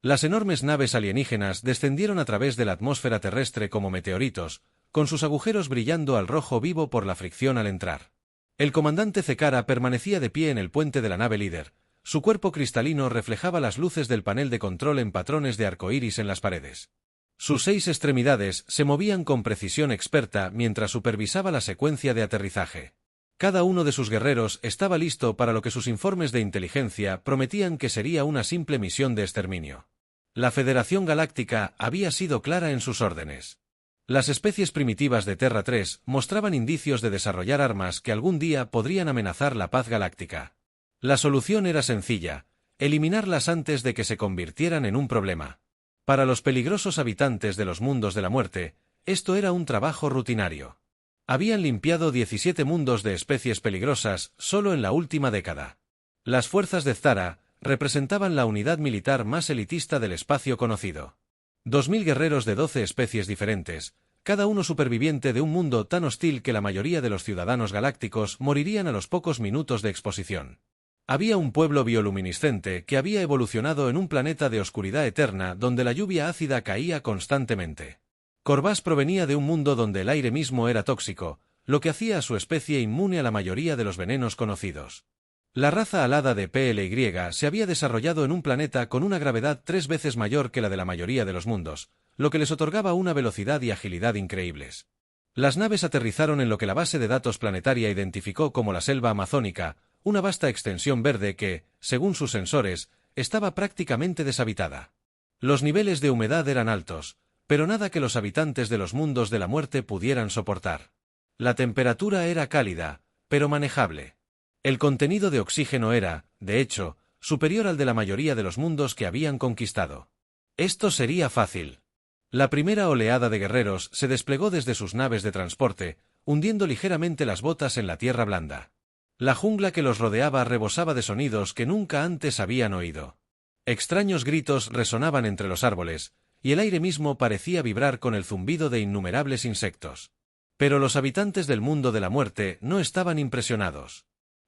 Las enormes naves alienígenas descendieron a través de la atmósfera terrestre como meteoritos, con sus agujeros brillando al rojo vivo por la fricción al entrar. El comandante Zekara permanecía de pie en el puente de la nave líder. Su cuerpo cristalino reflejaba las luces del panel de control en patrones de arcoíris en las paredes. Sus 6 extremidades se movían con precisión experta mientras supervisaba la secuencia de aterrizaje. Cada uno de sus guerreros estaba listo para lo que sus informes de inteligencia prometían que sería una simple misión de exterminio. La Federación Galáctica había sido clara en sus órdenes. Las especies primitivas de Terra 3 mostraban indicios de desarrollar armas que algún día podrían amenazar la paz galáctica. La solución era sencilla: eliminarlas antes de que se convirtieran en un problema. Para los peligrosos habitantes de los mundos de la muerte, esto era un trabajo rutinario. Habían limpiado 17 mundos de especies peligrosas solo en la última década. Las fuerzas de Zthara representaban la unidad militar más elitista del espacio conocido. 2000 guerreros de 12 especies diferentes, cada uno superviviente de un mundo tan hostil que la mayoría de los ciudadanos galácticos morirían a los pocos minutos de exposición. Había un pueblo bioluminiscente que había evolucionado en un planeta de oscuridad eterna donde la lluvia ácida caía constantemente. Corvás provenía de un mundo donde el aire mismo era tóxico, lo que hacía a su especie inmune a la mayoría de los venenos conocidos. La raza alada de PLY se había desarrollado en un planeta con una gravedad 3 veces mayor que la de la mayoría de los mundos, lo que les otorgaba una velocidad y agilidad increíbles. Las naves aterrizaron en lo que la base de datos planetaria identificó como la selva amazónica, una vasta extensión verde que, según sus sensores, estaba prácticamente deshabitada. Los niveles de humedad eran altos, pero nada que los habitantes de los mundos de la muerte pudieran soportar. La temperatura era cálida, pero manejable. El contenido de oxígeno era, de hecho, superior al de la mayoría de los mundos que habían conquistado. Esto sería fácil. La primera oleada de guerreros se desplegó desde sus naves de transporte, hundiendo ligeramente las botas en la tierra blanda. La jungla que los rodeaba rebosaba de sonidos que nunca antes habían oído. Extraños gritos resonaban entre los árboles, y el aire mismo parecía vibrar con el zumbido de innumerables insectos. Pero los habitantes del mundo de la muerte no estaban impresionados.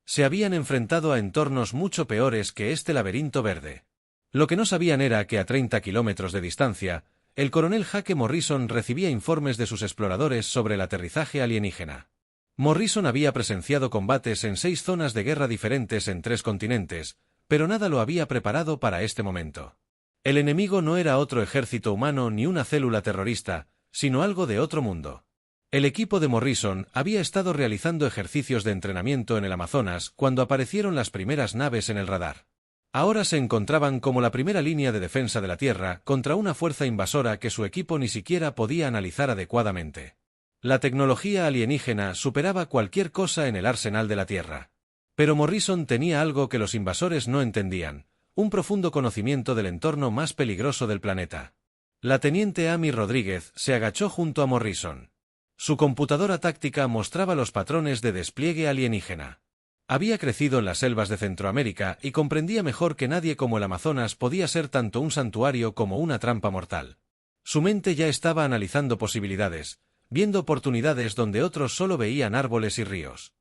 Se habían enfrentado a entornos mucho peores que este laberinto verde. Lo que no sabían era que a 30 kilómetros de distancia, el coronel Hake Morrison recibía informes de sus exploradores sobre el aterrizaje alienígena. Morrison había presenciado combates en 6 zonas de guerra diferentes en 3 continentes, pero nada lo había preparado para este momento. El enemigo no era otro ejército humano ni una célula terrorista, sino algo de otro mundo. El equipo de Morrison había estado realizando ejercicios de entrenamiento en el Amazonas cuando aparecieron las primeras naves en el radar. Ahora se encontraban como la primera línea de defensa de la Tierra contra una fuerza invasora que su equipo ni siquiera podía analizar adecuadamente. La tecnología alienígena superaba cualquier cosa en el arsenal de la Tierra. Pero Morrison tenía algo que los invasores no entendían: un profundo conocimiento del entorno más peligroso del planeta. La teniente Amy Rodríguez se agachó junto a Morrison. Su computadora táctica mostraba los patrones de despliegue alienígena. Había crecido en las selvas de Centroamérica y comprendía mejor que nadie cómo el Amazonas podía ser tanto un santuario como una trampa mortal. Su mente ya estaba analizando posibilidades, viendo oportunidades donde otros solo veían árboles y ríos.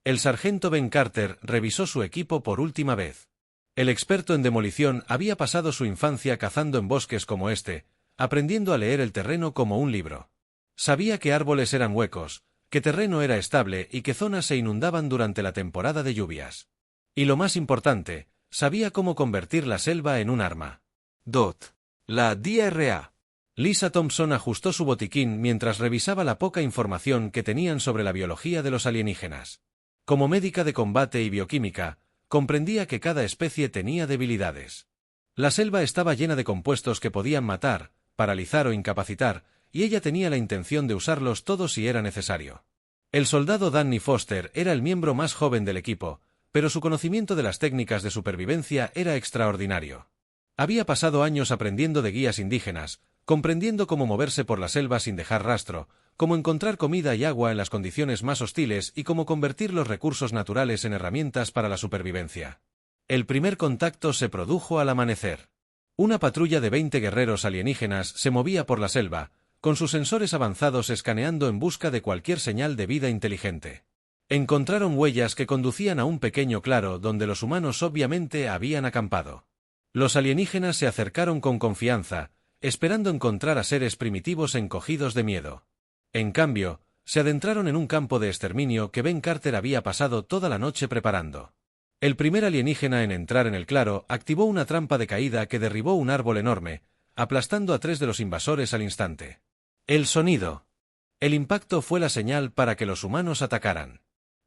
El sargento Ben Carter revisó su equipo por última vez. El experto en demolición había pasado su infancia cazando en bosques como este, aprendiendo a leer el terreno como un libro. Sabía que árboles eran huecos, que terreno era estable y que zonas se inundaban durante la temporada de lluvias. Y lo más importante, sabía cómo convertir la selva en un arma. La DRA. Lisa Thompson ajustó su botiquín mientras revisaba la poca información que tenían sobre la biología de los alienígenas. Como médica de combate y bioquímica, comprendía que cada especie tenía debilidades. La selva estaba llena de compuestos que podían matar, paralizar o incapacitar, y ella tenía la intención de usarlos todos si era necesario. El soldado Danny Foster era el miembro más joven del equipo, pero su conocimiento de las técnicas de supervivencia era extraordinario. Había pasado años aprendiendo de guías indígenas, comprendiendo cómo moverse por la selva sin dejar rastro, cómo encontrar comida y agua en las condiciones más hostiles y cómo convertir los recursos naturales en herramientas para la supervivencia. El primer contacto se produjo al amanecer. Una patrulla de 20 guerreros alienígenas se movía por la selva, con sus sensores avanzados escaneando en busca de cualquier señal de vida inteligente. Encontraron huellas que conducían a un pequeño claro donde los humanos obviamente habían acampado. Los alienígenas se acercaron con confianza, esperando encontrar a seres primitivos encogidos de miedo. En cambio, se adentraron en un campo de exterminio que Ben Carter había pasado toda la noche preparando. El primer alienígena en entrar en el claro activó una trampa de caída que derribó un árbol enorme, aplastando a 3 de los invasores al instante. El sonido. El impacto fue la señal para que los humanos atacaran.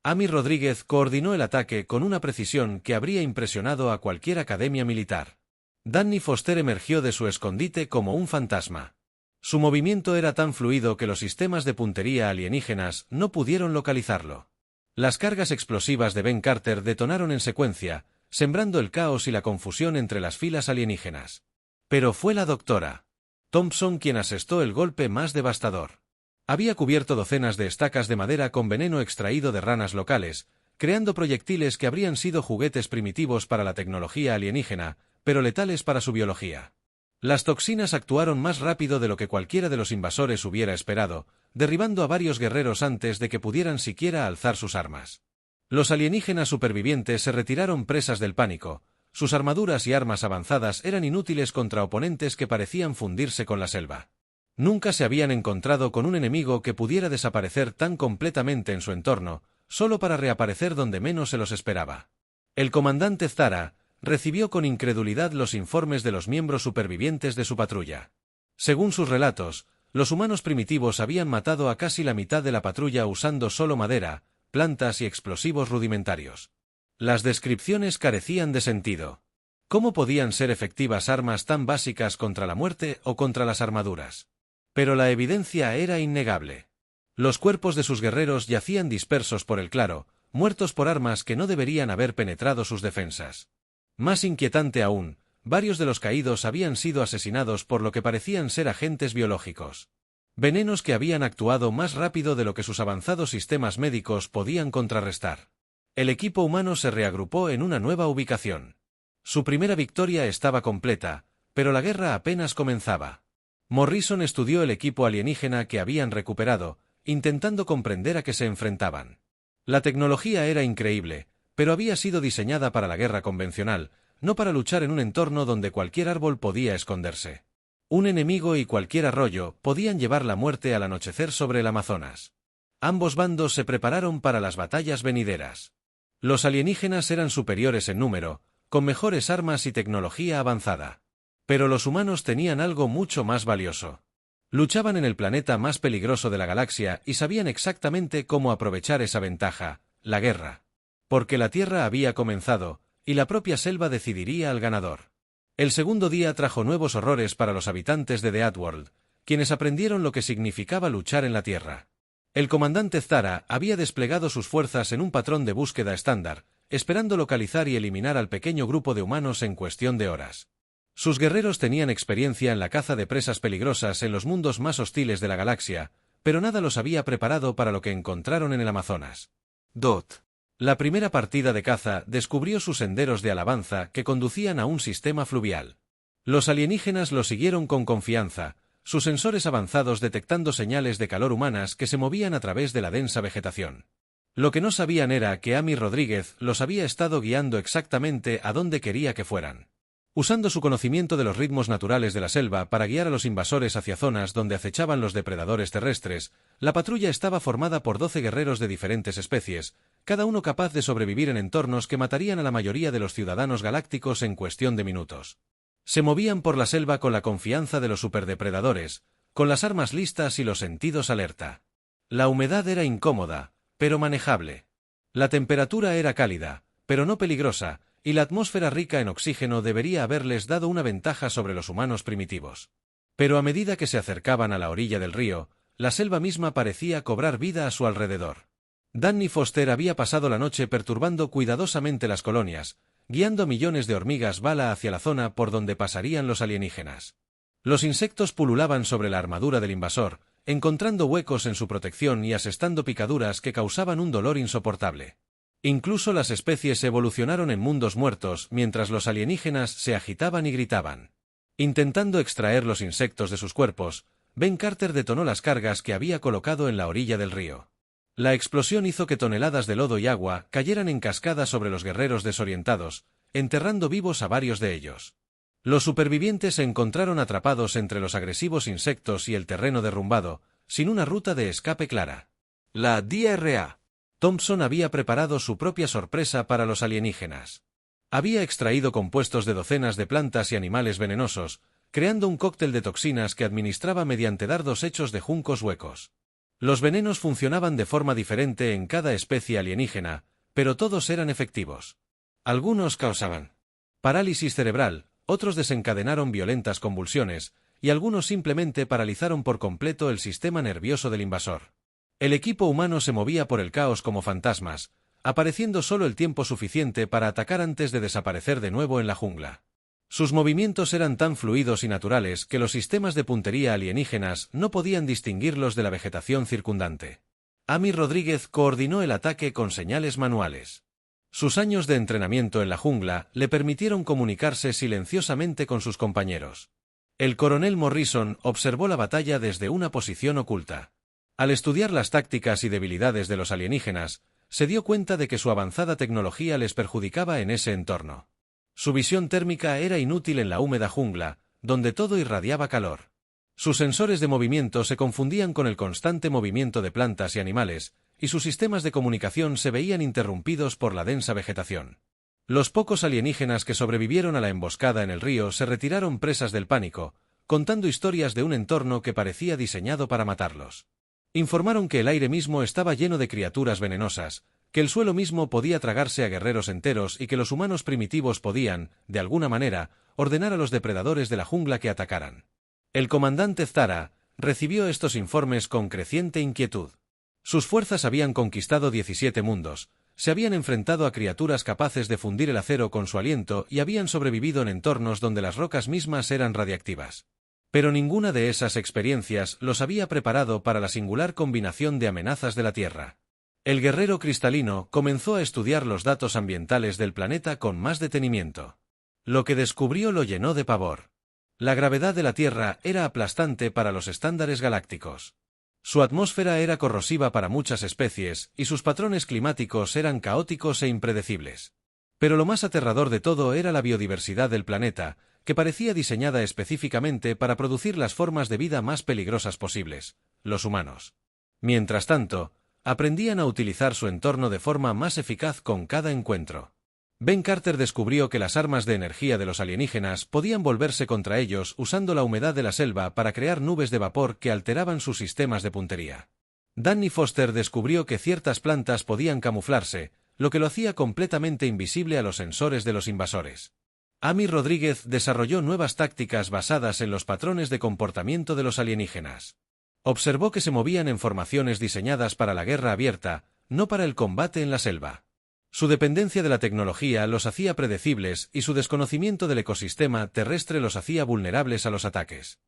Amy Rodríguez coordinó el ataque con una precisión que habría impresionado a cualquier academia militar. Danny Foster emergió de su escondite como un fantasma. Su movimiento era tan fluido que los sistemas de puntería alienígenas no pudieron localizarlo. Las cargas explosivas de Ben Carter detonaron en secuencia, sembrando el caos y la confusión entre las filas alienígenas. Pero fue la doctora Thompson quien asestó el golpe más devastador. Había cubierto docenas de estacas de madera con veneno extraído de ranas locales, creando proyectiles que habrían sido juguetes primitivos para la tecnología alienígena, pero letales para su biología. Las toxinas actuaron más rápido de lo que cualquiera de los invasores hubiera esperado, derribando a varios guerreros antes de que pudieran siquiera alzar sus armas. Los alienígenas supervivientes se retiraron presas del pánico. Sus armaduras y armas avanzadas eran inútiles contra oponentes que parecían fundirse con la selva. Nunca se habían encontrado con un enemigo que pudiera desaparecer tan completamente en su entorno, solo para reaparecer donde menos se los esperaba. El comandante Zara recibió con incredulidad los informes de los miembros supervivientes de su patrulla. Según sus relatos, los humanos primitivos habían matado a casi la mitad de la patrulla usando solo madera, plantas y explosivos rudimentarios. Las descripciones carecían de sentido. ¿Cómo podían ser efectivas armas tan básicas contra la muerte o contra las armaduras? Pero la evidencia era innegable. Los cuerpos de sus guerreros yacían dispersos por el claro, muertos por armas que no deberían haber penetrado sus defensas. Más inquietante aún, varios de los caídos habían sido asesinados por lo que parecían ser agentes biológicos. Venenos que habían actuado más rápido de lo que sus avanzados sistemas médicos podían contrarrestar. El equipo humano se reagrupó en una nueva ubicación. Su primera victoria estaba completa, pero la guerra apenas comenzaba. Morrison estudió el equipo alienígena que habían recuperado, intentando comprender a qué se enfrentaban. La tecnología era increíble, pero había sido diseñada para la guerra convencional, no para luchar en un entorno donde cualquier árbol podía esconderse. Un enemigo y cualquier arroyo podían llevar la muerte al anochecer sobre el Amazonas. Ambos bandos se prepararon para las batallas venideras. Los alienígenas eran superiores en número, con mejores armas y tecnología avanzada. Pero los humanos tenían algo mucho más valioso. Luchaban en el planeta más peligroso de la galaxia y sabían exactamente cómo aprovechar esa ventaja, la guerra. Porque la Tierra había comenzado, y la propia selva decidiría al ganador. El segundo día trajo nuevos horrores para los habitantes de The Outworld, quienes aprendieron lo que significaba luchar en la Tierra. El comandante Zara había desplegado sus fuerzas en un patrón de búsqueda estándar, esperando localizar y eliminar al pequeño grupo de humanos en cuestión de horas. Sus guerreros tenían experiencia en la caza de presas peligrosas en los mundos más hostiles de la galaxia, pero nada los había preparado para lo que encontraron en el Amazonas. La primera partida de caza descubrió sus senderos de alabanza que conducían a un sistema fluvial. Los alienígenas lo siguieron con confianza, sus sensores avanzados detectando señales de calor humanas que se movían a través de la densa vegetación. Lo que no sabían era que Amy Rodríguez los había estado guiando exactamente a donde quería que fueran. Usando su conocimiento de los ritmos naturales de la selva para guiar a los invasores hacia zonas donde acechaban los depredadores terrestres, la patrulla estaba formada por 12 guerreros de diferentes especies, cada uno capaz de sobrevivir en entornos que matarían a la mayoría de los ciudadanos galácticos en cuestión de minutos. Se movían por la selva con la confianza de los superdepredadores, con las armas listas y los sentidos alerta. La humedad era incómoda, pero manejable. La temperatura era cálida, pero no peligrosa, y la atmósfera rica en oxígeno debería haberles dado una ventaja sobre los humanos primitivos. Pero a medida que se acercaban a la orilla del río, la selva misma parecía cobrar vida a su alrededor. Danny Foster había pasado la noche perturbando cuidadosamente las colonias, guiando millones de hormigas bala hacia la zona por donde pasarían los alienígenas. Los insectos pululaban sobre la armadura del invasor, encontrando huecos en su protección y asestando picaduras que causaban un dolor insoportable. Incluso las especies evolucionaron en mundos muertos mientras los alienígenas se agitaban y gritaban. Intentando extraer los insectos de sus cuerpos, Ben Carter detonó las cargas que había colocado en la orilla del río. La explosión hizo que toneladas de lodo y agua cayeran en cascada sobre los guerreros desorientados, enterrando vivos a varios de ellos. Los supervivientes se encontraron atrapados entre los agresivos insectos y el terreno derrumbado, sin una ruta de escape clara. La DRA. Thompson había preparado su propia sorpresa para los alienígenas. Había extraído compuestos de docenas de plantas y animales venenosos, creando un cóctel de toxinas que administraba mediante dardos hechos de juncos huecos. Los venenos funcionaban de forma diferente en cada especie alienígena, pero todos eran efectivos. Algunos causaban parálisis cerebral, otros desencadenaron violentas convulsiones, y algunos simplemente paralizaron por completo el sistema nervioso del invasor. El equipo humano se movía por el caos como fantasmas, apareciendo solo el tiempo suficiente para atacar antes de desaparecer de nuevo en la jungla. Sus movimientos eran tan fluidos y naturales que los sistemas de puntería alienígenas no podían distinguirlos de la vegetación circundante. Amy Rodríguez coordinó el ataque con señales manuales. Sus años de entrenamiento en la jungla le permitieron comunicarse silenciosamente con sus compañeros. El coronel Morrison observó la batalla desde una posición oculta. Al estudiar las tácticas y debilidades de los alienígenas, se dio cuenta de que su avanzada tecnología les perjudicaba en ese entorno. Su visión térmica era inútil en la húmeda jungla, donde todo irradiaba calor. Sus sensores de movimiento se confundían con el constante movimiento de plantas y animales, y sus sistemas de comunicación se veían interrumpidos por la densa vegetación. Los pocos alienígenas que sobrevivieron a la emboscada en el río se retiraron presas del pánico, contando historias de un entorno que parecía diseñado para matarlos. Informaron que el aire mismo estaba lleno de criaturas venenosas, que el suelo mismo podía tragarse a guerreros enteros y que los humanos primitivos podían, de alguna manera, ordenar a los depredadores de la jungla que atacaran. El comandante Zara recibió estos informes con creciente inquietud. Sus fuerzas habían conquistado 17 mundos, se habían enfrentado a criaturas capaces de fundir el acero con su aliento y habían sobrevivido en entornos donde las rocas mismas eran radiactivas. Pero ninguna de esas experiencias los había preparado para la singular combinación de amenazas de la Tierra. El guerrero cristalino comenzó a estudiar los datos ambientales del planeta con más detenimiento. Lo que descubrió lo llenó de pavor. La gravedad de la Tierra era aplastante para los estándares galácticos. Su atmósfera era corrosiva para muchas especies y sus patrones climáticos eran caóticos e impredecibles. Pero lo más aterrador de todo era la biodiversidad del planeta, que parecía diseñada específicamente para producir las formas de vida más peligrosas posibles, los humanos. Mientras tanto, aprendían a utilizar su entorno de forma más eficaz con cada encuentro. Ben Carter descubrió que las armas de energía de los alienígenas podían volverse contra ellos usando la humedad de la selva para crear nubes de vapor que alteraban sus sistemas de puntería. Danny Foster descubrió que ciertas plantas podían camuflarse, lo que lo hacía completamente invisible a los sensores de los invasores. Amy Rodríguez desarrolló nuevas tácticas basadas en los patrones de comportamiento de los alienígenas. Observó que se movían en formaciones diseñadas para la guerra abierta, no para el combate en la selva. Su dependencia de la tecnología los hacía predecibles y su desconocimiento del ecosistema terrestre los hacía vulnerables a los ataques.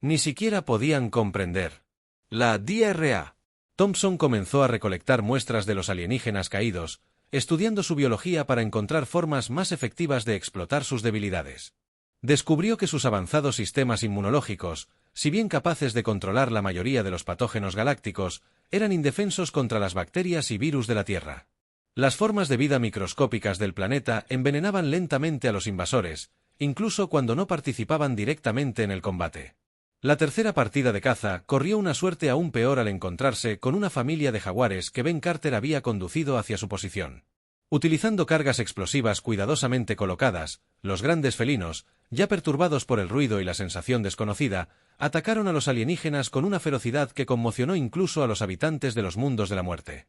Ni siquiera podían comprender. La DRA. Thompson comenzó a recolectar muestras de los alienígenas caídos, estudiando su biología para encontrar formas más efectivas de explotar sus debilidades. Descubrió que sus avanzados sistemas inmunológicos, si bien capaces de controlar la mayoría de los patógenos galácticos, eran indefensos contra las bacterias y virus de la Tierra. Las formas de vida microscópicas del planeta envenenaban lentamente a los invasores, incluso cuando no participaban directamente en el combate. La tercera partida de caza corrió una suerte aún peor al encontrarse con una familia de jaguares que Ben Carter había conducido hacia su posición. Utilizando cargas explosivas cuidadosamente colocadas, los grandes felinos, ya perturbados por el ruido y la sensación desconocida, atacaron a los alienígenas con una ferocidad que conmocionó incluso a los habitantes de los mundos de la muerte.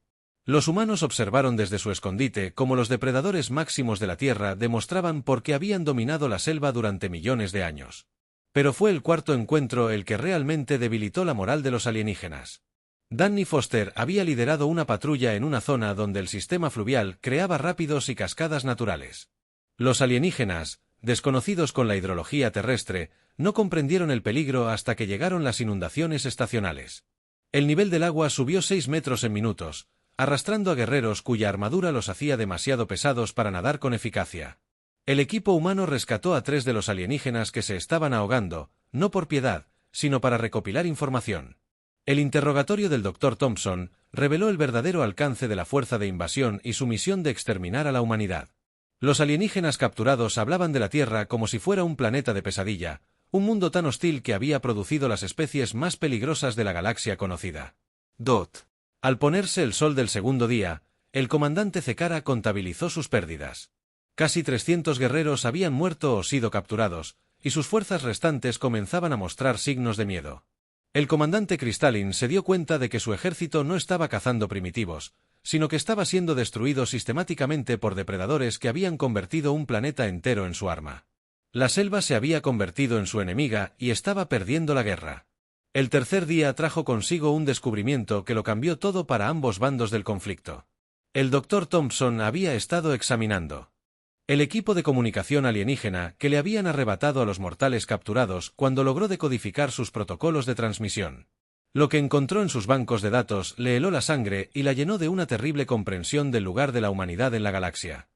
Los humanos observaron desde su escondite cómo los depredadores máximos de la Tierra demostraban por qué habían dominado la selva durante millones de años. Pero fue el cuarto encuentro el que realmente debilitó la moral de los alienígenas. Danny Foster había liderado una patrulla en una zona donde el sistema fluvial creaba rápidos y cascadas naturales. Los alienígenas, desconocidos con la hidrología terrestre, no comprendieron el peligro hasta que llegaron las inundaciones estacionales. El nivel del agua subió 6 metros en minutos, arrastrando a guerreros cuya armadura los hacía demasiado pesados para nadar con eficacia. El equipo humano rescató a 3 de los alienígenas que se estaban ahogando, no por piedad, sino para recopilar información. El interrogatorio del Dr. Thompson reveló el verdadero alcance de la fuerza de invasión y su misión de exterminar a la humanidad. Los alienígenas capturados hablaban de la Tierra como si fuera un planeta de pesadilla, un mundo tan hostil que había producido las especies más peligrosas de la galaxia conocida. Al ponerse el sol del segundo día, el comandante Zekara contabilizó sus pérdidas. Casi 300 guerreros habían muerto o sido capturados, y sus fuerzas restantes comenzaban a mostrar signos de miedo. El comandante Kristallin se dio cuenta de que su ejército no estaba cazando primitivos, sino que estaba siendo destruido sistemáticamente por depredadores que habían convertido un planeta entero en su arma. La selva se había convertido en su enemiga y estaba perdiendo la guerra. El tercer día trajo consigo un descubrimiento que lo cambió todo para ambos bandos del conflicto. El Dr. Thompson había estado examinando el equipo de comunicación alienígena que le habían arrebatado a los mortales capturados cuando logró decodificar sus protocolos de transmisión. Lo que encontró en sus bancos de datos le heló la sangre y la llenó de una terrible comprensión del lugar de la humanidad en la galaxia.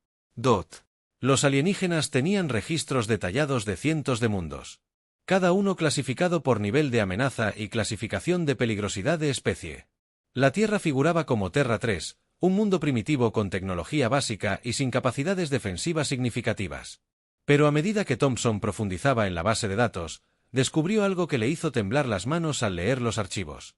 Los alienígenas tenían registros detallados de cientos de mundos, cada uno clasificado por nivel de amenaza y clasificación de peligrosidad de especie. La Tierra figuraba como Terra 3, un mundo primitivo con tecnología básica y sin capacidades defensivas significativas. Pero a medida que Thompson profundizaba en la base de datos, descubrió algo que le hizo temblar las manos al leer los archivos.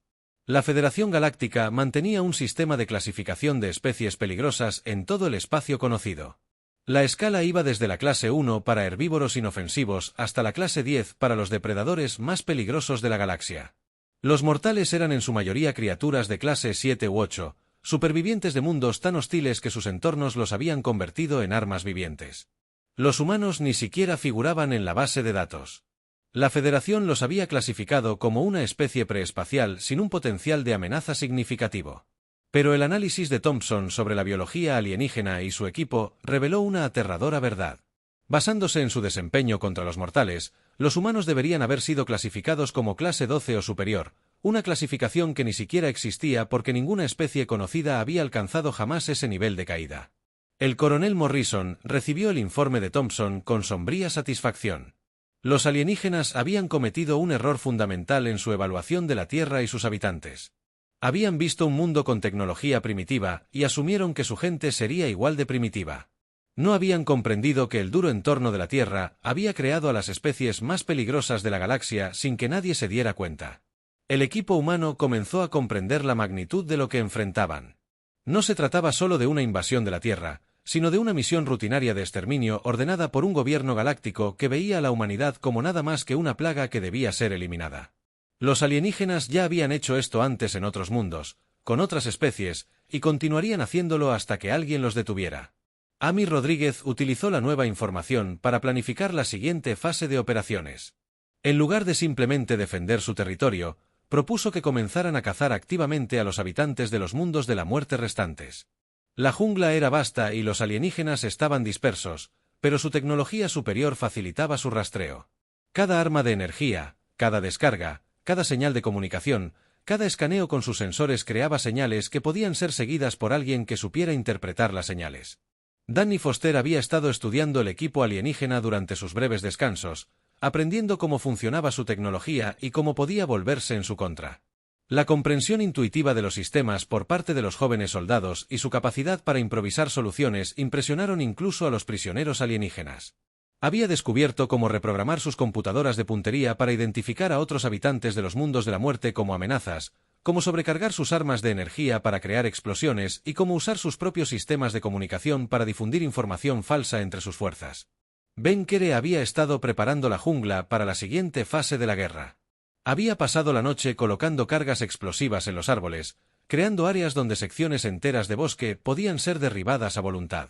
La Federación Galáctica mantenía un sistema de clasificación de especies peligrosas en todo el espacio conocido. La escala iba desde la clase 1 para herbívoros inofensivos hasta la clase 10 para los depredadores más peligrosos de la galaxia. Los mortales eran en su mayoría criaturas de clase 7 u 8, supervivientes de mundos tan hostiles que sus entornos los habían convertido en armas vivientes. Los humanos ni siquiera figuraban en la base de datos. La Federación los había clasificado como una especie preespacial sin un potencial de amenaza significativo. Pero el análisis de Thompson sobre la biología alienígena y su equipo reveló una aterradora verdad. Basándose en su desempeño contra los mortales, los humanos deberían haber sido clasificados como clase 12 o superior, una clasificación que ni siquiera existía porque ninguna especie conocida había alcanzado jamás ese nivel de caída. El coronel Morrison recibió el informe de Thompson con sombría satisfacción. Los alienígenas habían cometido un error fundamental en su evaluación de la Tierra y sus habitantes. Habían visto un mundo con tecnología primitiva y asumieron que su gente sería igual de primitiva. No habían comprendido que el duro entorno de la Tierra había creado a las especies más peligrosas de la galaxia sin que nadie se diera cuenta. El equipo humano comenzó a comprender la magnitud de lo que enfrentaban. No se trataba solo de una invasión de la Tierra, sino de una misión rutinaria de exterminio ordenada por un gobierno galáctico que veía a la humanidad como nada más que una plaga que debía ser eliminada. Los alienígenas ya habían hecho esto antes en otros mundos, con otras especies, y continuarían haciéndolo hasta que alguien los detuviera. Amy Rodríguez utilizó la nueva información para planificar la siguiente fase de operaciones. En lugar de simplemente defender su territorio, propuso que comenzaran a cazar activamente a los habitantes de los mundos de la muerte restantes. La jungla era vasta y los alienígenas estaban dispersos, pero su tecnología superior facilitaba su rastreo. Cada arma de energía, cada descarga, cada señal de comunicación, cada escaneo con sus sensores creaba señales que podían ser seguidas por alguien que supiera interpretar las señales. Danny Foster había estado estudiando el equipo alienígena durante sus breves descansos, aprendiendo cómo funcionaba su tecnología y cómo podía volverse en su contra. La comprensión intuitiva de los sistemas por parte de los jóvenes soldados y su capacidad para improvisar soluciones impresionaron incluso a los prisioneros alienígenas. Había descubierto cómo reprogramar sus computadoras de puntería para identificar a otros habitantes de los mundos de la muerte como amenazas, cómo sobrecargar sus armas de energía para crear explosiones y cómo usar sus propios sistemas de comunicación para difundir información falsa entre sus fuerzas. Ben Kere había estado preparando la jungla para la siguiente fase de la guerra. Había pasado la noche colocando cargas explosivas en los árboles, creando áreas donde secciones enteras de bosque podían ser derribadas a voluntad.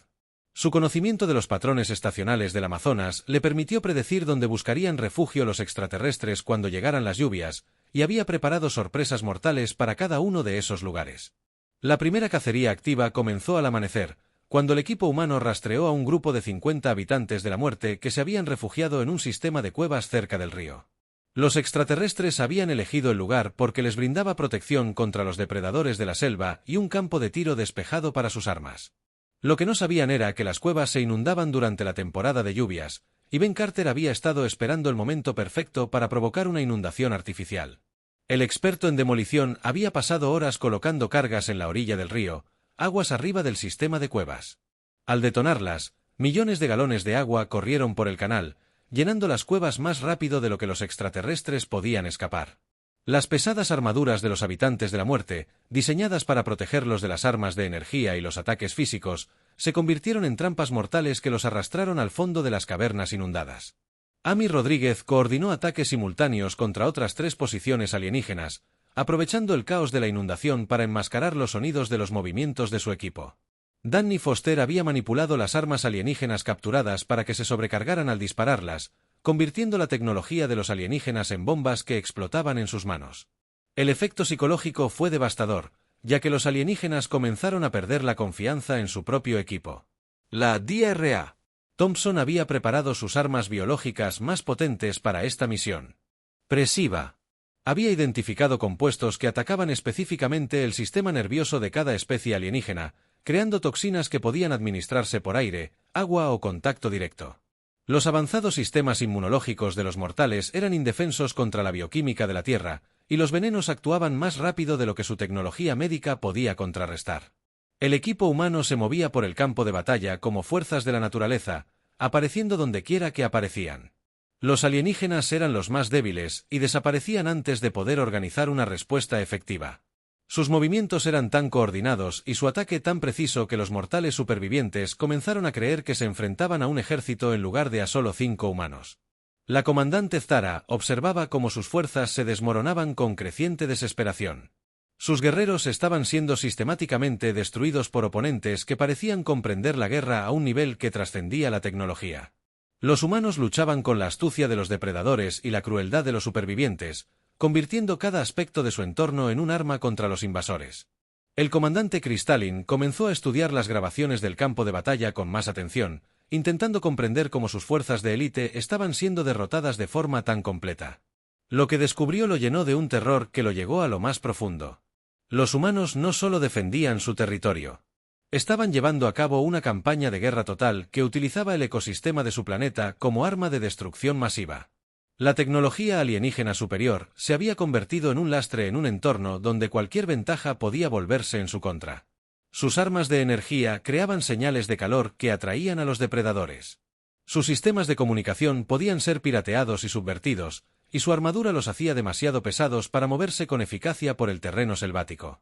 Su conocimiento de los patrones estacionales del Amazonas le permitió predecir dónde buscarían refugio los extraterrestres cuando llegaran las lluvias, y había preparado sorpresas mortales para cada uno de esos lugares. La primera cacería activa comenzó al amanecer, cuando el equipo humano rastreó a un grupo de 50 habitantes de la muerte que se habían refugiado en un sistema de cuevas cerca del río. Los extraterrestres habían elegido el lugar porque les brindaba protección contra los depredadores de la selva y un campo de tiro despejado para sus armas. Lo que no sabían era que las cuevas se inundaban durante la temporada de lluvias, y Ben Carter había estado esperando el momento perfecto para provocar una inundación artificial. El experto en demolición había pasado horas colocando cargas en la orilla del río, aguas arriba del sistema de cuevas. Al detonarlas, Millones de galones de agua corrieron por el canal, llenando las cuevas más rápido de lo que los extraterrestres podían escapar. Las pesadas armaduras de los habitantes de la muerte, diseñadas para protegerlos de las armas de energía y los ataques físicos, se convirtieron en trampas mortales que los arrastraron al fondo de las cavernas inundadas. Amy Rodríguez coordinó ataques simultáneos contra otras 3 posiciones alienígenas, aprovechando el caos de la inundación para enmascarar los sonidos de los movimientos de su equipo. Danny Foster había manipulado las armas alienígenas capturadas para que se sobrecargaran al dispararlas, convirtiendo la tecnología de los alienígenas en bombas que explotaban en sus manos. El efecto psicológico fue devastador, ya que los alienígenas comenzaron a perder la confianza en su propio equipo. La DRA. Thompson había preparado sus armas biológicas más potentes para esta misión. Presiva. Había identificado compuestos que atacaban específicamente el sistema nervioso de cada especie alienígena, creando toxinas que podían administrarse por aire, agua o contacto directo. Los avanzados sistemas inmunológicos de los mortales eran indefensos contra la bioquímica de la Tierra, y los venenos actuaban más rápido de lo que su tecnología médica podía contrarrestar. El equipo humano se movía por el campo de batalla como fuerzas de la naturaleza, apareciendo dondequiera que aparecían. Los alienígenas eran los más débiles y desaparecían antes de poder organizar una respuesta efectiva. Sus movimientos eran tan coordinados y su ataque tan preciso que los mortales supervivientes comenzaron a creer que se enfrentaban a un ejército en lugar de a solo 5 humanos. La comandante Zara observaba cómo sus fuerzas se desmoronaban con creciente desesperación. Sus guerreros estaban siendo sistemáticamente destruidos por oponentes que parecían comprender la guerra a un nivel que trascendía la tecnología. Los humanos luchaban con la astucia de los depredadores y la crueldad de los supervivientes, convirtiendo cada aspecto de su entorno en un arma contra los invasores. El comandante Kristallin comenzó a estudiar las grabaciones del campo de batalla con más atención, intentando comprender cómo sus fuerzas de élite estaban siendo derrotadas de forma tan completa. Lo que descubrió lo llenó de un terror que lo llegó a lo más profundo. Los humanos no solo defendían su territorio. Estaban llevando a cabo una campaña de guerra total que utilizaba el ecosistema de su planeta como arma de destrucción masiva. La tecnología alienígena superior se había convertido en un lastre en un entorno donde cualquier ventaja podía volverse en su contra. Sus armas de energía creaban señales de calor que atraían a los depredadores. Sus sistemas de comunicación podían ser pirateados y subvertidos, y su armadura los hacía demasiado pesados para moverse con eficacia por el terreno selvático.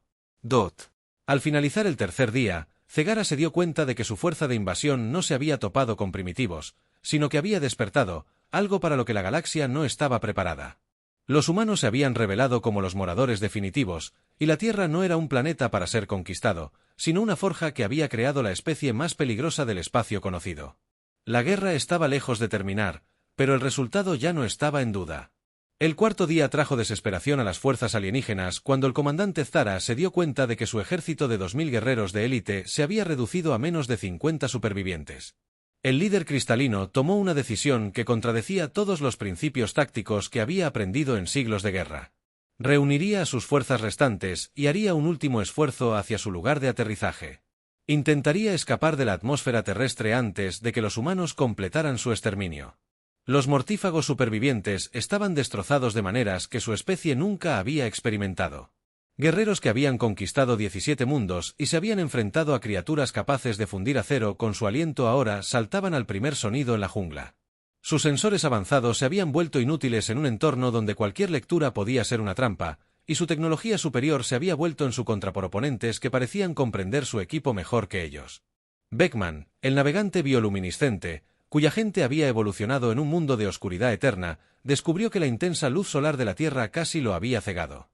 Al finalizar el tercer día, Zegara se dio cuenta de que su fuerza de invasión no se había topado con primitivos, sino que había despertado, algo para lo que la galaxia no estaba preparada. Los humanos se habían revelado como los moradores definitivos, y la Tierra no era un planeta para ser conquistado, sino una forja que había creado la especie más peligrosa del espacio conocido. La guerra estaba lejos de terminar, pero el resultado ya no estaba en duda. El cuarto día trajo desesperación a las fuerzas alienígenas cuando el comandante Zara se dio cuenta de que su ejército de 2000 guerreros de élite se había reducido a menos de 50 supervivientes. El líder cristalino tomó una decisión que contradecía todos los principios tácticos que había aprendido en siglos de guerra. Reuniría a sus fuerzas restantes y haría un último esfuerzo hacia su lugar de aterrizaje. Intentaría escapar de la atmósfera terrestre antes de que los humanos completaran su exterminio. Los mortífagos supervivientes estaban destrozados de maneras que su especie nunca había experimentado. Guerreros que habían conquistado 17 mundos y se habían enfrentado a criaturas capaces de fundir acero con su aliento ahora saltaban al primer sonido en la jungla. Sus sensores avanzados se habían vuelto inútiles en un entorno donde cualquier lectura podía ser una trampa, y su tecnología superior se había vuelto en su contra por oponentes que parecían comprender su equipo mejor que ellos. Beckman, el navegante bioluminiscente, cuya gente había evolucionado en un mundo de oscuridad eterna, descubrió que la intensa luz solar de la Tierra casi lo había cegado.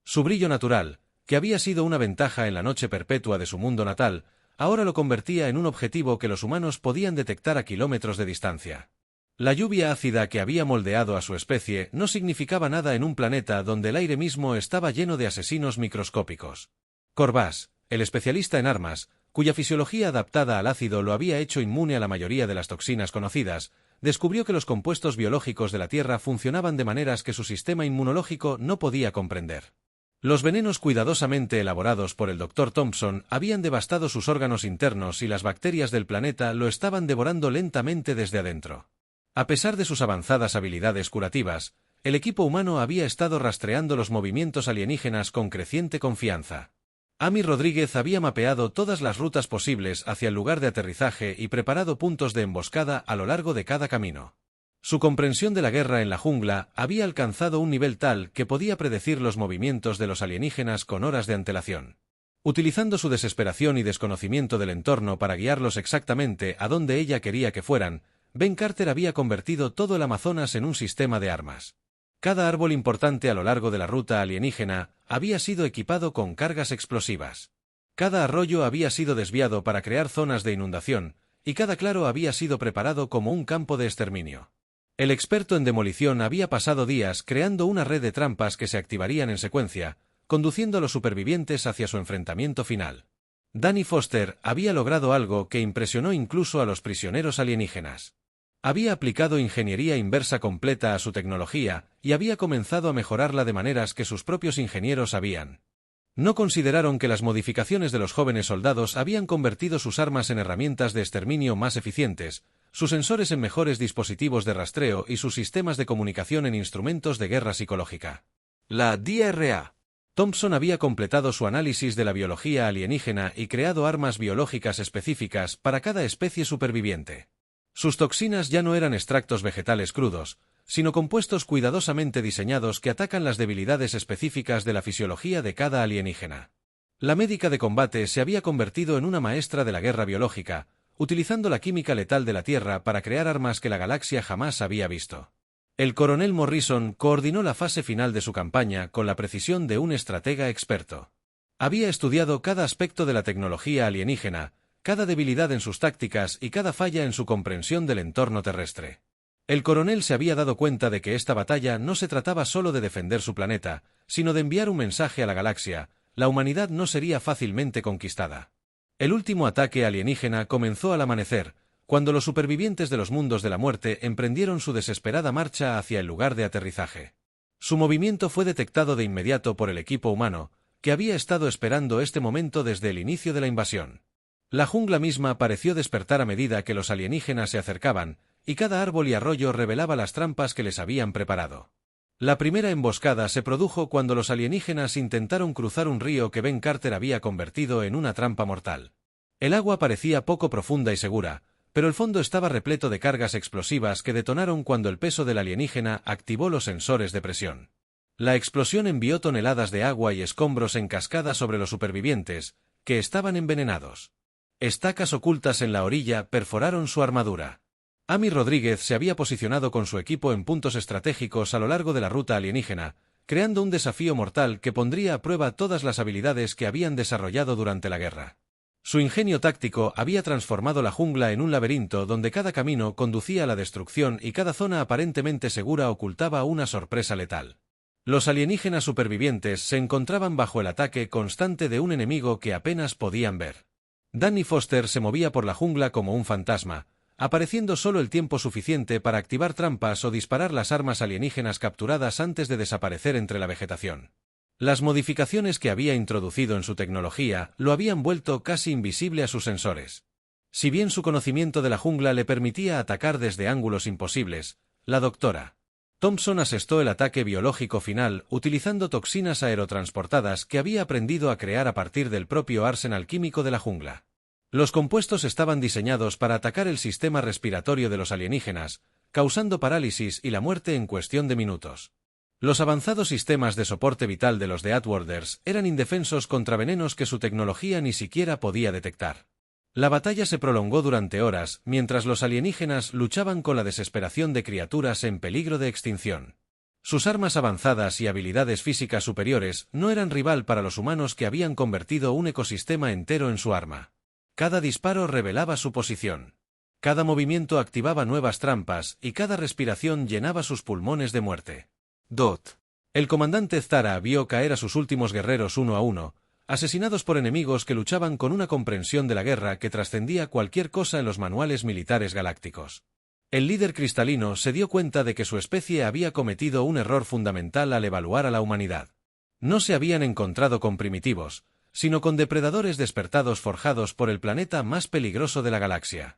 Su brillo natural, que había sido una ventaja en la noche perpetua de su mundo natal, ahora lo convertía en un objetivo que los humanos podían detectar a kilómetros de distancia. La lluvia ácida que había moldeado a su especie no significaba nada en un planeta donde el aire mismo estaba lleno de asesinos microscópicos. Corbás, el especialista en armas, cuya fisiología adaptada al ácido lo había hecho inmune a la mayoría de las toxinas conocidas, descubrió que los compuestos biológicos de la Tierra funcionaban de maneras que su sistema inmunológico no podía comprender. Los venenos cuidadosamente elaborados por el Dr. Thompson habían devastado sus órganos internos y las bacterias del planeta lo estaban devorando lentamente desde adentro. A pesar de sus avanzadas habilidades curativas, el equipo humano había estado rastreando los movimientos alienígenas con creciente confianza. Amy Rodríguez había mapeado todas las rutas posibles hacia el lugar de aterrizaje y preparado puntos de emboscada a lo largo de cada camino. Su comprensión de la guerra en la jungla había alcanzado un nivel tal que podía predecir los movimientos de los alienígenas con horas de antelación. Utilizando su desesperación y desconocimiento del entorno para guiarlos exactamente a donde ella quería que fueran, Ben Carter había convertido todo el Amazonas en un sistema de armas. Cada árbol importante a lo largo de la ruta alienígena había sido equipado con cargas explosivas. Cada arroyo había sido desviado para crear zonas de inundación, y cada claro había sido preparado como un campo de exterminio. El experto en demolición había pasado días creando una red de trampas que se activarían en secuencia, conduciendo a los supervivientes hacia su enfrentamiento final. Danny Foster había logrado algo que impresionó incluso a los prisioneros alienígenas. Había aplicado ingeniería inversa completa a su tecnología y había comenzado a mejorarla de maneras que sus propios ingenieros sabían. No consideraron que las modificaciones de los jóvenes soldados habían convertido sus armas en herramientas de exterminio más eficientes, sus sensores en mejores dispositivos de rastreo y sus sistemas de comunicación en instrumentos de guerra psicológica. La DRA. Thompson había completado su análisis de la biología alienígena y creado armas biológicas específicas para cada especie superviviente. Sus toxinas ya no eran extractos vegetales crudos, sino compuestos cuidadosamente diseñados que atacan las debilidades específicas de la fisiología de cada alienígena. La médica de combate se había convertido en una maestra de la guerra biológica, utilizando la química letal de la Tierra para crear armas que la galaxia jamás había visto. El coronel Morrison coordinó la fase final de su campaña con la precisión de un estratega experto. Había estudiado cada aspecto de la tecnología alienígena, cada debilidad en sus tácticas y cada falla en su comprensión del entorno terrestre. El coronel se había dado cuenta de que esta batalla no se trataba solo de defender su planeta, sino de enviar un mensaje a la galaxia: la humanidad no sería fácilmente conquistada. El último ataque alienígena comenzó al amanecer, cuando los supervivientes de los mundos de la muerte emprendieron su desesperada marcha hacia el lugar de aterrizaje. Su movimiento fue detectado de inmediato por el equipo humano, que había estado esperando este momento desde el inicio de la invasión. La jungla misma pareció despertar a medida que los alienígenas se acercaban, y cada árbol y arroyo revelaba las trampas que les habían preparado. La primera emboscada se produjo cuando los alienígenas intentaron cruzar un río que Ben Carter había convertido en una trampa mortal. El agua parecía poco profunda y segura, pero el fondo estaba repleto de cargas explosivas que detonaron cuando el peso del alienígena activó los sensores de presión. La explosión envió toneladas de agua y escombros en cascada sobre los supervivientes, que estaban envenenados. Estacas ocultas en la orilla perforaron su armadura. Amy Rodríguez se había posicionado con su equipo en puntos estratégicos a lo largo de la ruta alienígena, creando un desafío mortal que pondría a prueba todas las habilidades que habían desarrollado durante la guerra. Su ingenio táctico había transformado la jungla en un laberinto donde cada camino conducía a la destrucción y cada zona aparentemente segura ocultaba una sorpresa letal. Los alienígenas supervivientes se encontraban bajo el ataque constante de un enemigo que apenas podían ver. Danny Foster se movía por la jungla como un fantasma, apareciendo solo el tiempo suficiente para activar trampas o disparar las armas alienígenas capturadas antes de desaparecer entre la vegetación. Las modificaciones que había introducido en su tecnología lo habían vuelto casi invisible a sus sensores. Si bien su conocimiento de la jungla le permitía atacar desde ángulos imposibles, la Dra. Thompson asestó el ataque biológico final utilizando toxinas aerotransportadas que había aprendido a crear a partir del propio arsenal químico de la jungla. Los compuestos estaban diseñados para atacar el sistema respiratorio de los alienígenas, causando parálisis y la muerte en cuestión de minutos. Los avanzados sistemas de soporte vital de los de Outwarders eran indefensos contra venenos que su tecnología ni siquiera podía detectar. La batalla se prolongó durante horas, mientras los alienígenas luchaban con la desesperación de criaturas en peligro de extinción. Sus armas avanzadas y habilidades físicas superiores no eran rival para los humanos que habían convertido un ecosistema entero en su arma. Cada disparo revelaba su posición. Cada movimiento activaba nuevas trampas y cada respiración llenaba sus pulmones de muerte. El comandante Zara vio caer a sus últimos guerreros uno a uno, asesinados por enemigos que luchaban con una comprensión de la guerra que trascendía cualquier cosa en los manuales militares galácticos. El líder cristalino se dio cuenta de que su especie había cometido un error fundamental al evaluar a la humanidad. No se habían encontrado con primitivos, sino con depredadores despertados forjados por el planeta más peligroso de la galaxia.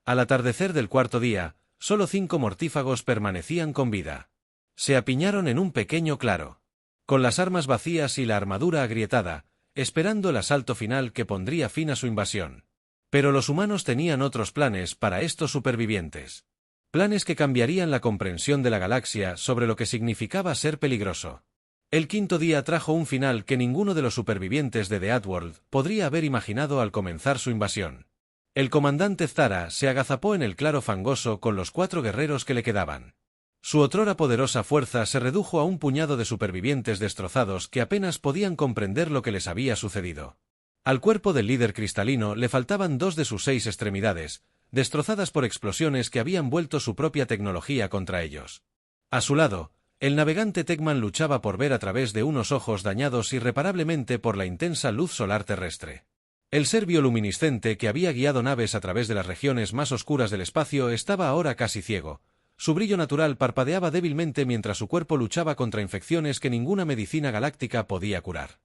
Al atardecer del cuarto día, solo 5 mortífagos permanecían con vida. Se apiñaron en un pequeño claro. Con las armas vacías y la armadura agrietada, esperando el asalto final que pondría fin a su invasión. Pero los humanos tenían otros planes para estos supervivientes. Planes que cambiarían la comprensión de la galaxia sobre lo que significaba ser peligroso. El quinto día trajo un final que ninguno de los supervivientes de The Outworld podría haber imaginado al comenzar su invasión. El comandante Zara se agazapó en el claro fangoso con los 4 guerreros que le quedaban. Su otrora poderosa fuerza se redujo a un puñado de supervivientes destrozados que apenas podían comprender lo que les había sucedido. Al cuerpo del líder cristalino le faltaban 2 de sus 6 extremidades, destrozadas por explosiones que habían vuelto su propia tecnología contra ellos. A su lado, el navegante Tekman luchaba por ver a través de unos ojos dañados irreparablemente por la intensa luz solar terrestre. El ser bioluminiscente que había guiado naves a través de las regiones más oscuras del espacio estaba ahora casi ciego. Su brillo natural parpadeaba débilmente mientras su cuerpo luchaba contra infecciones que ninguna medicina galáctica podía curar.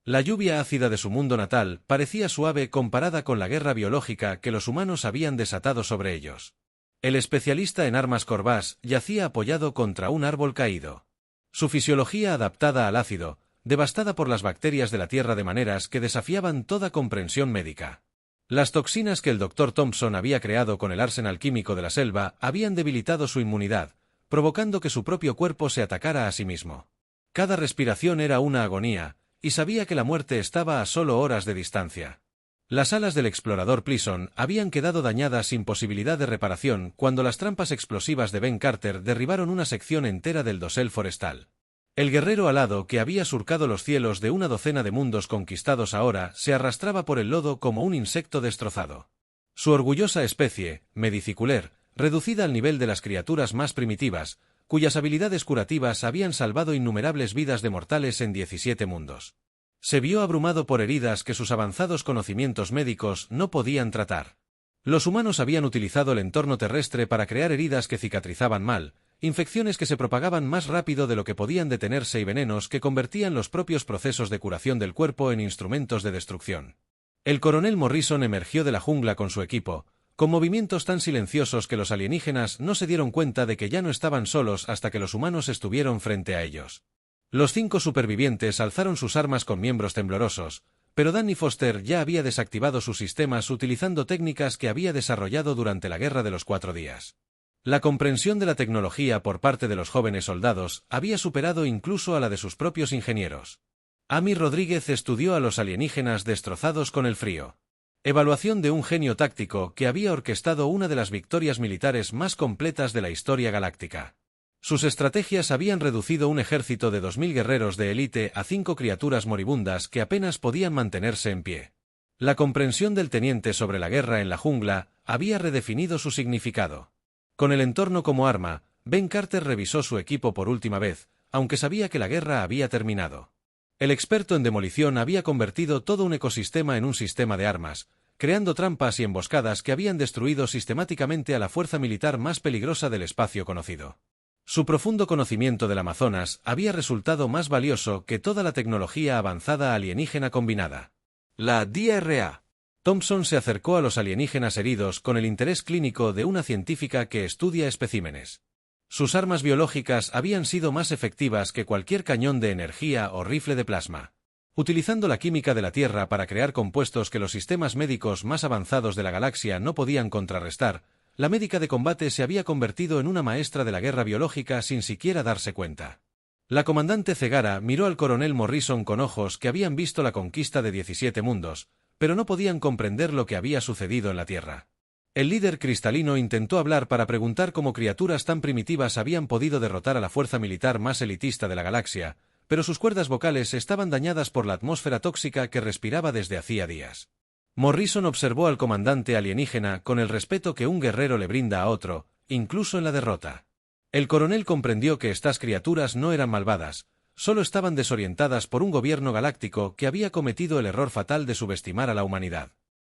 La lluvia ácida de su mundo natal parecía suave comparada con la guerra biológica que los humanos habían desatado sobre ellos. El especialista en armas Corvás yacía apoyado contra un árbol caído. Su fisiología adaptada al ácido, devastada por las bacterias de la Tierra de maneras que desafiaban toda comprensión médica. Las toxinas que el Dr. Thompson había creado con el arsenal químico de la selva habían debilitado su inmunidad, provocando que su propio cuerpo se atacara a sí mismo. Cada respiración era una agonía, y sabía que la muerte estaba a solo horas de distancia. Las alas del explorador Pleason habían quedado dañadas sin posibilidad de reparación cuando las trampas explosivas de Ben Carter derribaron una sección entera del dosel forestal. El guerrero alado que había surcado los cielos de una docena de mundos conquistados ahora se arrastraba por el lodo como un insecto destrozado. Su orgullosa especie, Mediciculer, reducida al nivel de las criaturas más primitivas, cuyas habilidades curativas habían salvado innumerables vidas de mortales en 17 mundos. Se vio abrumado por heridas que sus avanzados conocimientos médicos no podían tratar. Los humanos habían utilizado el entorno terrestre para crear heridas que cicatrizaban mal, infecciones que se propagaban más rápido de lo que podían detenerse y venenos que convertían los propios procesos de curación del cuerpo en instrumentos de destrucción. El coronel Morrison emergió de la jungla con su equipo, con movimientos tan silenciosos que los alienígenas no se dieron cuenta de que ya no estaban solos hasta que los humanos estuvieron frente a ellos. Los 5 supervivientes alzaron sus armas con miembros temblorosos, pero Danny Foster ya había desactivado sus sistemas utilizando técnicas que había desarrollado durante la Guerra de los 4 días. La comprensión de la tecnología por parte de los jóvenes soldados había superado incluso a la de sus propios ingenieros. Amy Rodríguez estudió a los alienígenas destrozados con el frío. Evaluación de un genio táctico que había orquestado una de las victorias militares más completas de la historia galáctica. Sus estrategias habían reducido un ejército de 2000 guerreros de élite a 5 criaturas moribundas que apenas podían mantenerse en pie. La comprensión del teniente sobre la guerra en la jungla había redefinido su significado. Con el entorno como arma, Ben Carter revisó su equipo por última vez, aunque sabía que la guerra había terminado. El experto en demolición había convertido todo un ecosistema en un sistema de armas, creando trampas y emboscadas que habían destruido sistemáticamente a la fuerza militar más peligrosa del espacio conocido. Su profundo conocimiento del Amazonas había resultado más valioso que toda la tecnología avanzada alienígena combinada. La DRA. Thompson se acercó a los alienígenas heridos con el interés clínico de una científica que estudia especímenes. Sus armas biológicas habían sido más efectivas que cualquier cañón de energía o rifle de plasma. Utilizando la química de la Tierra para crear compuestos que los sistemas médicos más avanzados de la galaxia no podían contrarrestar, la médica de combate se había convertido en una maestra de la guerra biológica sin siquiera darse cuenta. La comandante Zegara miró al coronel Morrison con ojos que habían visto la conquista de 17 mundos, pero no podían comprender lo que había sucedido en la Tierra. El líder cristalino intentó hablar para preguntar cómo criaturas tan primitivas habían podido derrotar a la fuerza militar más elitista de la galaxia, pero sus cuerdas vocales estaban dañadas por la atmósfera tóxica que respiraba desde hacía días. Morrison observó al comandante alienígena con el respeto que un guerrero le brinda a otro, incluso en la derrota. El coronel comprendió que estas criaturas no eran malvadas, solo estaban desorientadas por un gobierno galáctico que había cometido el error fatal de subestimar a la humanidad.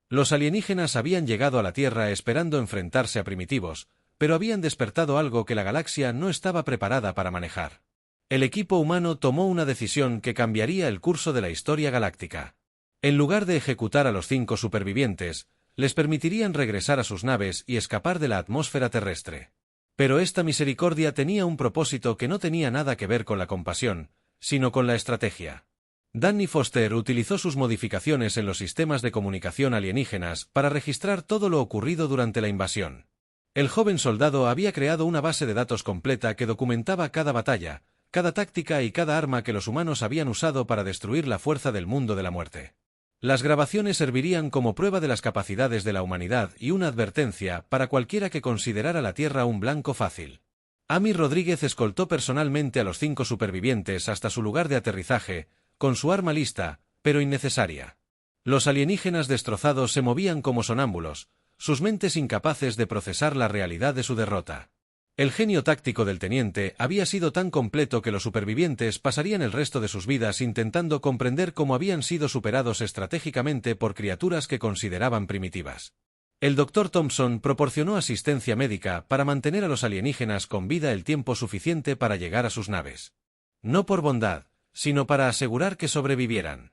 Los alienígenas habían llegado a la Tierra esperando enfrentarse a primitivos, pero habían despertado algo que la galaxia no estaba preparada para manejar. El equipo humano tomó una decisión que cambiaría el curso de la historia galáctica. En lugar de ejecutar a los 5 supervivientes, les permitirían regresar a sus naves y escapar de la atmósfera terrestre. Pero esta misericordia tenía un propósito que no tenía nada que ver con la compasión, sino con la estrategia. Danny Foster utilizó sus modificaciones en los sistemas de comunicación alienígenas para registrar todo lo ocurrido durante la invasión. El joven soldado había creado una base de datos completa que documentaba cada batalla, cada táctica y cada arma que los humanos habían usado para destruir la fuerza del mundo de la muerte. Las grabaciones servirían como prueba de las capacidades de la humanidad y una advertencia para cualquiera que considerara la Tierra un blanco fácil. Amy Rodríguez escoltó personalmente a los 5 supervivientes hasta su lugar de aterrizaje, con su arma lista, pero innecesaria. Los alienígenas destrozados se movían como sonámbulos, sus mentes incapaces de procesar la realidad de su derrota. El genio táctico del teniente había sido tan completo que los supervivientes pasarían el resto de sus vidas intentando comprender cómo habían sido superados estratégicamente por criaturas que consideraban primitivas. El Dr. Thompson proporcionó asistencia médica para mantener a los alienígenas con vida el tiempo suficiente para llegar a sus naves. No por bondad, sino para asegurar que sobrevivieran.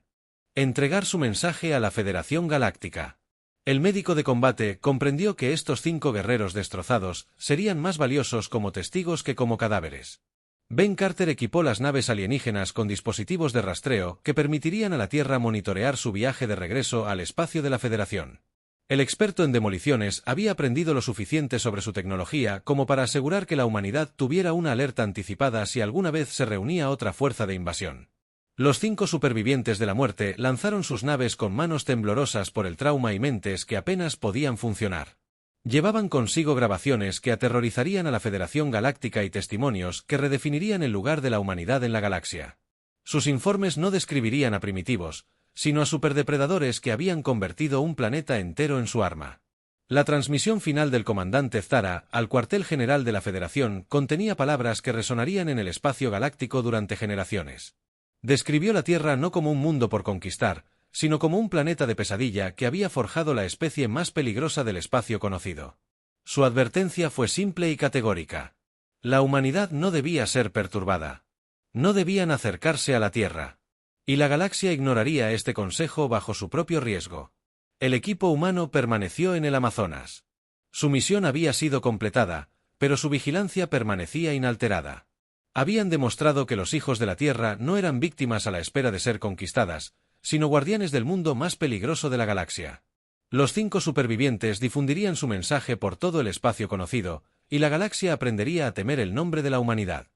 Entregar su mensaje a la Federación Galáctica. El médico de combate comprendió que estos 5 guerreros destrozados serían más valiosos como testigos que como cadáveres. Ben Carter equipó las naves alienígenas con dispositivos de rastreo que permitirían a la Tierra monitorear su viaje de regreso al espacio de la Federación. El experto en demoliciones había aprendido lo suficiente sobre su tecnología como para asegurar que la humanidad tuviera una alerta anticipada si alguna vez se reunía otra fuerza de invasión. Los 5 supervivientes de la muerte lanzaron sus naves con manos temblorosas por el trauma y mentes que apenas podían funcionar. Llevaban consigo grabaciones que aterrorizarían a la Federación Galáctica y testimonios que redefinirían el lugar de la humanidad en la galaxia. Sus informes no describirían a primitivos, sino a superdepredadores que habían convertido un planeta entero en su arma. La transmisión final del comandante Zara al cuartel general de la Federación contenía palabras que resonarían en el espacio galáctico durante generaciones. Describió la Tierra no como un mundo por conquistar, sino como un planeta de pesadilla que había forjado la especie más peligrosa del espacio conocido. Su advertencia fue simple y categórica. La humanidad no debía ser perturbada. No debían acercarse a la Tierra. Y la galaxia ignoraría este consejo bajo su propio riesgo. El equipo humano permaneció en el Amazonas. Su misión había sido completada, pero su vigilancia permanecía inalterada. Habían demostrado que los hijos de la Tierra no eran víctimas a la espera de ser conquistadas, sino guardianes del mundo más peligroso de la galaxia. Los 5 supervivientes difundirían su mensaje por todo el espacio conocido, y la galaxia aprendería a temer el nombre de la humanidad.